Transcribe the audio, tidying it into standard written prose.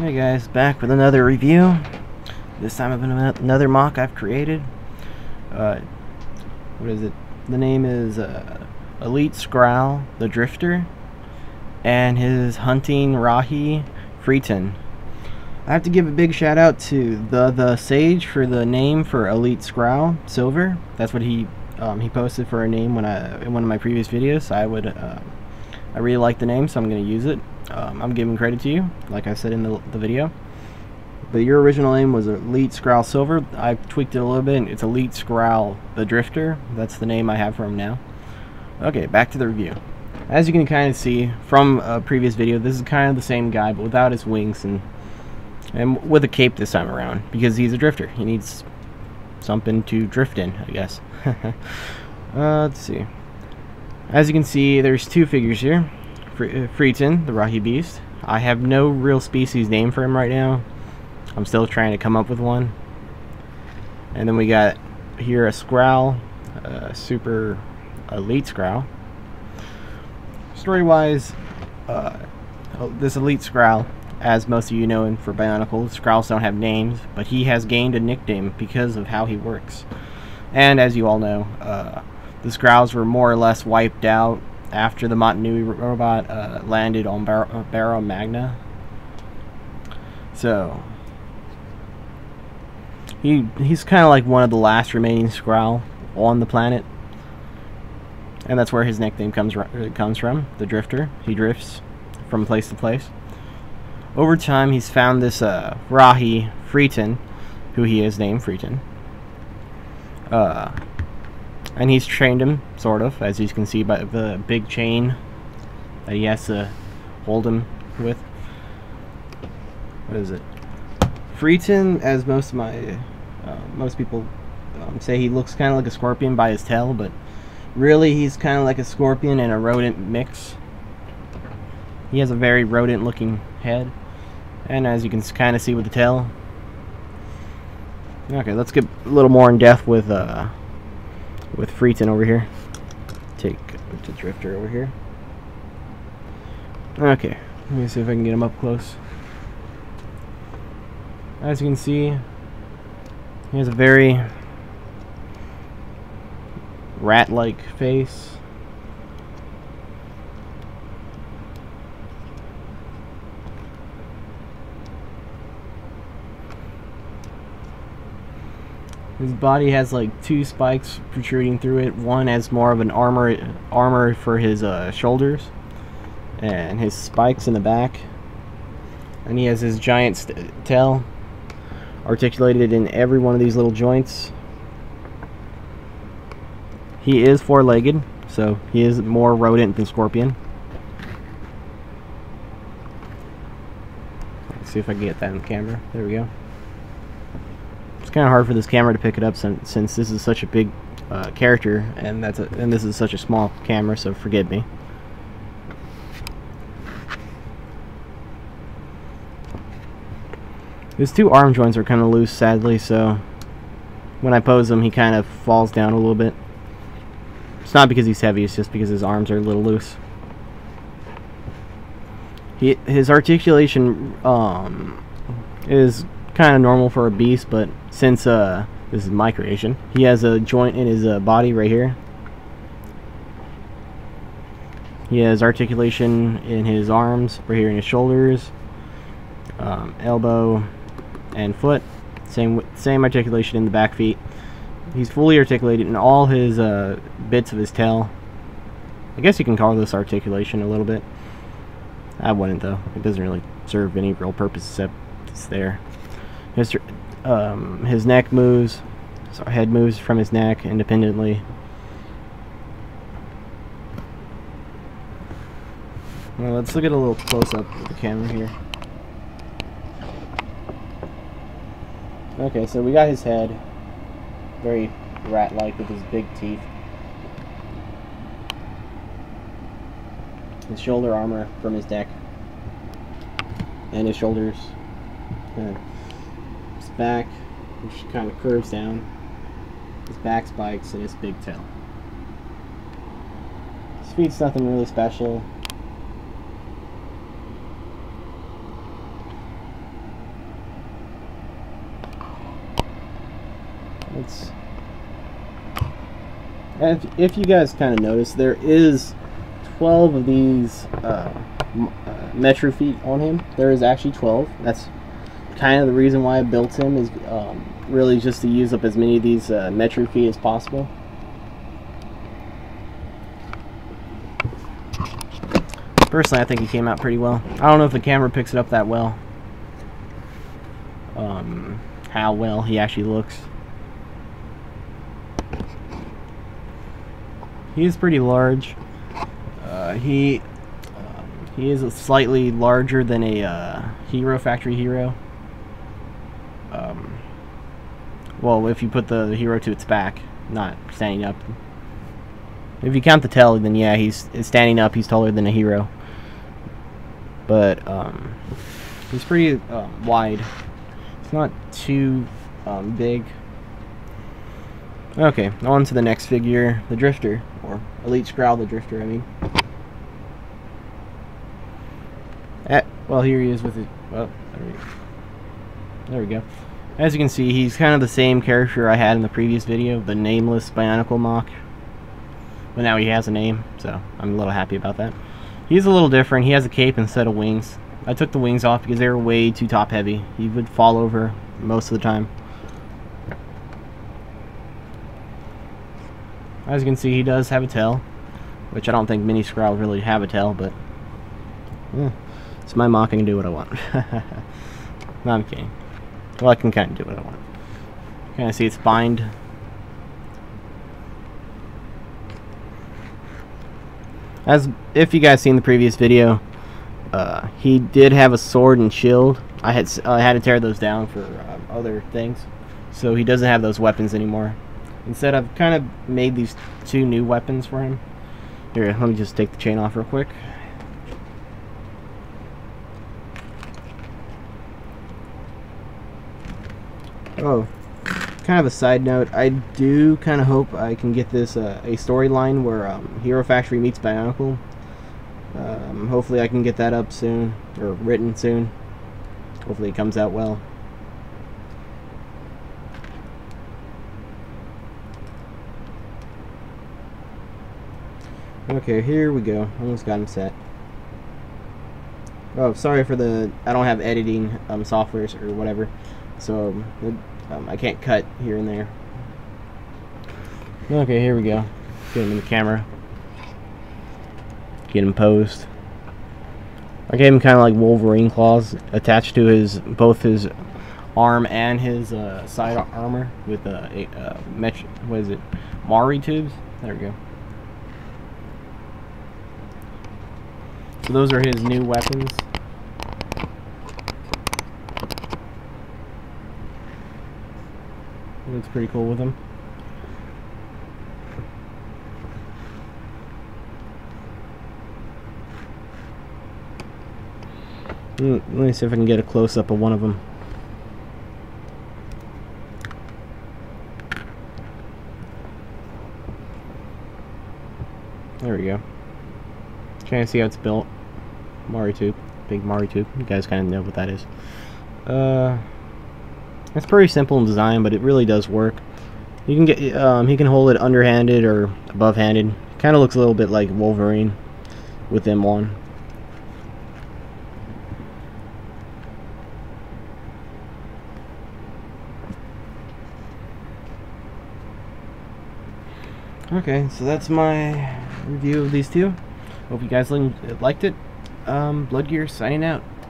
Hey guys, back with another review. This time of another MOC I've created. What is it? The name is Elite Skrall, the Drifter, and his hunting Rahi Freton. I have to give a big shout out to the Sage for the name for Elite Skrall Silver. That's what he posted for a name in one of my previous videos. I really like the name, so I'm going to use it. I'm giving credit to you, like I said in the video. But your original name was Elite Skrall Silver. I've tweaked it a little bit, and it's Elite Skrall the Drifter. That's the name I have for him now. Okay, back to the review. As you can kind of see from a previous video, this is kind of the same guy, but without his wings and with a cape this time around, because he's a drifter. He needs something to drift in, I guess. Let's see. As you can see, there's two figures here. Freton, the Rahi Beast. I have no real species name for him right now. I'm still trying to come up with one. And then we got here a Skrall, Super Elite Skrall. Story-wise, this Elite Skrall, as most of you know, for Bionicle, Skralls don't have names, but he has gained a nickname because of how he works. And as you all know, the Skralls were more or less wiped out after the Montanui robot landed on Barra Magna. So he's kind of like one of the last remaining Skrall on the planet, and that's where his nickname comes from, the Drifter. He drifts from place to place. Over time, he's found this Rahi Freton, who he has named Freton. And he's trained him, sort of, as you can see by the big chain that he has to hold him with. What is it? Freton, as most people say, he looks kind of like a scorpion by his tail, but really he's kind of like a scorpion and a rodent mix. He has a very rodent-looking head, and as you can kind of see with the tail. Okay, let's get a little more in depth with Freton over here. Take the Drifter over here. Okay, let me see if I can get him up close. As you can see, he has a very rat-like face. His body has like two spikes protruding through it. One has more of an armor for his shoulders, and his spikes in the back. And he has his giant tail articulated in every one of these little joints. He is four-legged, so he is more rodent than scorpion. Let's see if I can get that in the camera. There we go. It's kind of hard for this camera to pick it up since this is such a big character, and this is such a small camera, so forgive me. His two arm joints are kind of loose, sadly, so when I pose him, he kind of falls down a little bit. It's not because he's heavy, it's just because his arms are a little loose. His articulation is kind of normal for a beast, but since this is my creation, he has a joint in his body right here. He has articulation in his arms, right here in his shoulders, elbow, and foot. Same articulation in the back feet. He's fully articulated in all his bits of his tail. I guess you can call this articulation a little bit. I wouldn't, though. It doesn't really serve any real purpose except it's there. His neck moves, so head moves from his neck independently. Well, let's look at a little close-up with the camera here. Okay, so we got his head, very rat-like with his big teeth. His shoulder armor from his neck, and his shoulders. His back, which kind of curves down, his back spikes, and his big tail. His feet's nothing really special. It's if you guys kind of notice, there is 12 of these metro feet on him. There is actually 12. That's kind of the reason why I built him, is really just to use up as many of these metro feet as possible. Personally, I think he came out pretty well. I don't know if the camera picks it up that well. How well he actually looks. He is pretty large. He is slightly larger than a factory hero. Well, if you put the hero to its back, not standing up. If you count the tail, then yeah, he's standing up. He's taller than a hero. But he's pretty wide. It's not too big. Okay, on to the next figure, the Drifter, or Elite Skrall the Drifter, I mean. Well, here he is with it. Well, there we go. As you can see, he's kind of the same character I had in the previous video, the nameless Bionicle MOC. But now he has a name, so I'm a little happy about that. He's a little different. He has a cape instead of wings. I took the wings off because they were way too top heavy. He would fall over most of the time. As you can see, he does have a tail, which I don't think many Skrall really have a tail, but it's my MOC. I can do what I want. No, I'm kidding. Well, I can kind of do what I want. Kind of see its bind. As if you guys seen the previous video, he did have a sword and shield. I had to tear those down for other things, so he doesn't have those weapons anymore. Instead, I've kind of made these two new weapons for him. Here, let me just take the chain off real quick. Oh, kind of a side note, I do kind of hope I can get this a storyline where Hero Factory meets Bionicle. Hopefully I can get that up soon, or written soon. Hopefully it comes out well. Okay, here we go. Almost got him set. Oh, sorry for the... I don't have editing softwares or whatever, so I can't cut here and there. Okay, here we go. Get him in the camera. Get him posed. I gave him kind of like Wolverine claws attached to both his arm and his side armor with what is it? Mari tubes. There we go. So those are his new weapons. It looks pretty cool with them. Let me see if I can get a close-up of one of them. There we go. Trying to see how it's built. Mari tube. Big Mari tube. You guys kind of know what that is. It's pretty simple in design, but it really does work. You can get he can hold it underhanded or above-handed. Kind of looks a little bit like Wolverine with M1. Okay, so that's my review of these two. Hope you guys liked it. Blood Gear signing out.